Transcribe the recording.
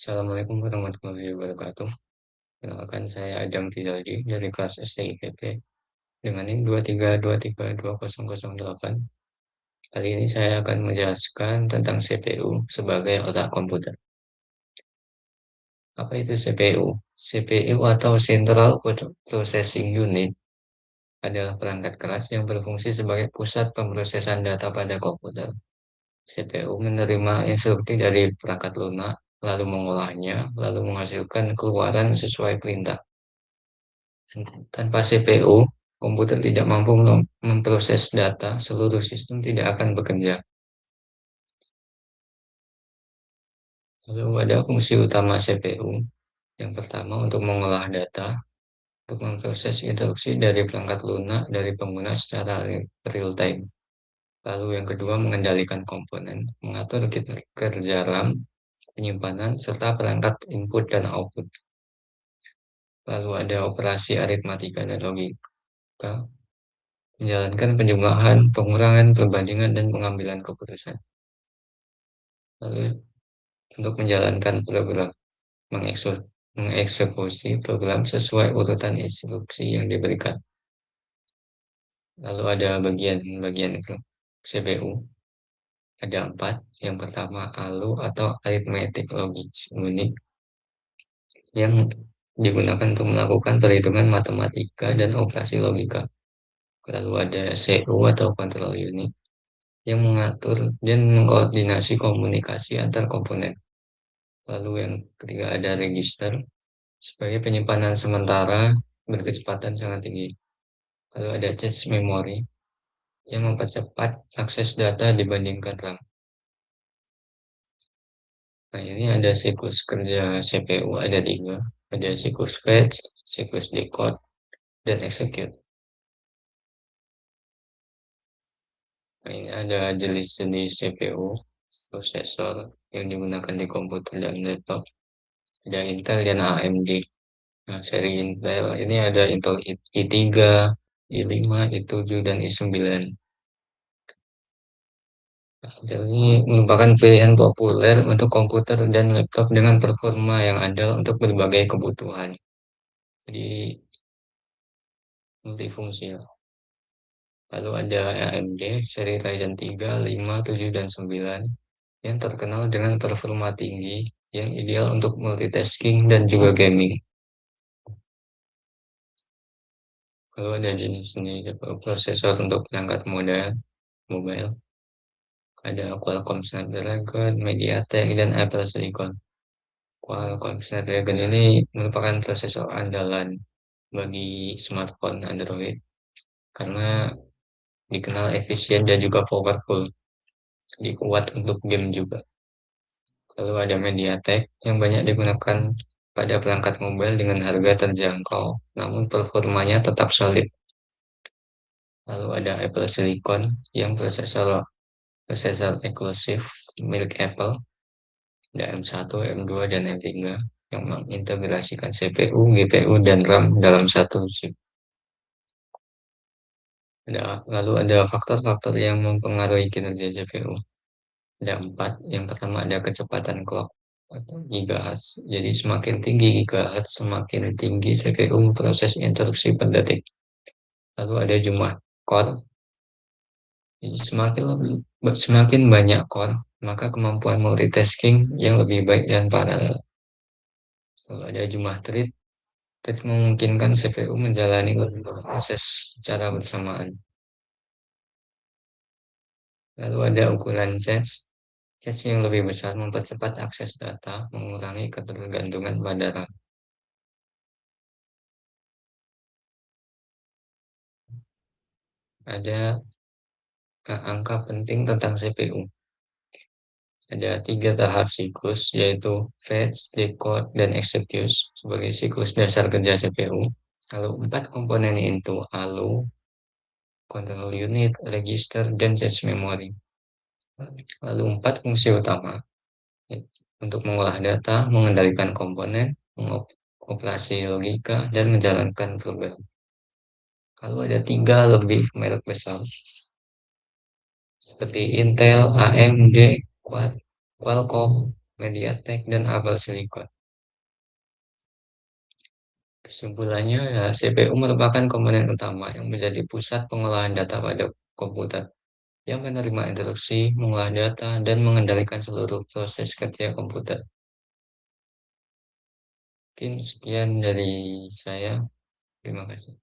Assalamualaikum warahmatullahi wabarakatuh. Kenalkan saya Adam Tidadi dari kelas STIPP dengan NIM 232320008. Kali ini saya akan menjelaskan tentang CPU sebagai otak komputer. Apa itu CPU? CPU atau Central Processing Unit adalah perangkat keras yang berfungsi sebagai pusat pemrosesan data pada komputer. CPU menerima instruksi dari perangkat lunak, lalu mengolahnya, lalu menghasilkan keluaran sesuai perintah. Tanpa CPU, komputer tidak mampu memproses data, seluruh sistem tidak akan bekerja. Lalu ada fungsi utama CPU. Yang pertama untuk mengolah data, untuk memproses instruksi dari perangkat lunak dari pengguna secara real time. Lalu yang kedua mengendalikan komponen, mengatur kerja RAM, penyimpanan, serta perangkat input dan output. Lalu ada operasi aritmatika dan logika, menjalankan penjumlahan, pengurangan, perbandingan, dan pengambilan keputusan. Lalu untuk menjalankan program, mengeksekusi program sesuai urutan instruksi yang diberikan. Lalu ada bagian-bagian CPU, ada 4. Yang pertama, ALU atau Arithmetic Logic Unit, yang digunakan untuk melakukan perhitungan matematika dan operasi logika. Lalu ada CU atau Control Unit, yang mengatur dan mengkoordinasi komunikasi antar komponen. Lalu yang ketiga ada register sebagai penyimpanan sementara berkecepatan sangat tinggi. Lalu ada cache memory yang mempercepat akses data dibandingkan RAM. Nah, ini ada siklus kerja CPU ada 3. Ada siklus fetch, siklus decode, dan execute. Nah, ini ada jenis-jenis CPU, prosesor yang digunakan di komputer dan laptop. Ada Intel dan AMD. Nah, seri Intel ini ada Intel i3, i5, i7, dan i9. Nah, Intel ini merupakan pilihan populer untuk komputer dan laptop dengan performa yang andal untuk berbagai kebutuhan. Jadi multifungsi ya. Lalu ada AMD seri Ryzen 3, 5, 7, dan 9 yang terkenal dengan performa tinggi yang ideal untuk multitasking dan juga gaming. Lalu ada jenis-jenis prosesor untuk perangkat mobile. Ada Qualcomm Snapdragon, MediaTek, dan Apple Silicon. Qualcomm Snapdragon ini merupakan prosesor andalan bagi smartphone Android karena dikenal efisien dan juga powerful, jadi kuat untuk game juga. Lalu ada MediaTek yang banyak digunakan pada perangkat mobile dengan harga terjangkau, namun performanya tetap solid. Lalu ada Apple Silicon yang prosesor eksklusif milik Apple, ada M1, M2, dan M3 yang mengintegrasikan CPU, GPU, dan RAM dalam satu chip. Lalu ada faktor-faktor yang mempengaruhi kinerja CPU. Ada 4. Yang pertama ada kecepatan clock atau gigahertz. Jadi semakin tinggi gigahertz, semakin tinggi CPU proses instruksi per detik. Lalu ada jumlah core. Jadi semakin banyak core, maka kemampuan multitasking yang lebih baik dan paralel. Lalu ada jumlah thread. Thread memungkinkan CPU menjalani beberapa proses secara bersamaan. Lalu ada ukuran cache. Cache yang lebih besar mempercepat akses data, mengurangi ketergantungan pada RAM. Ada angka penting tentang CPU. Ada 3 tahap siklus, yaitu fetch, decode, dan execute sebagai siklus dasar kerja CPU. Lalu 4 komponen itu ALU, control unit, register, dan cache memory. Lalu 4 fungsi utama untuk mengolah data, mengendalikan komponen, mengoperasi logika, dan menjalankan program. Lalu ada 3 lebih merek besar seperti Intel, AMD, Qualcomm, MediaTek, dan Apple Silicon. Kesimpulannya, ya, CPU merupakan komponen utama yang menjadi pusat pengolahan data pada komputer, yang menerima instruksi, mengolah data, dan mengendalikan seluruh proses kerja komputer. Mungkin sekian dari saya. Terima kasih.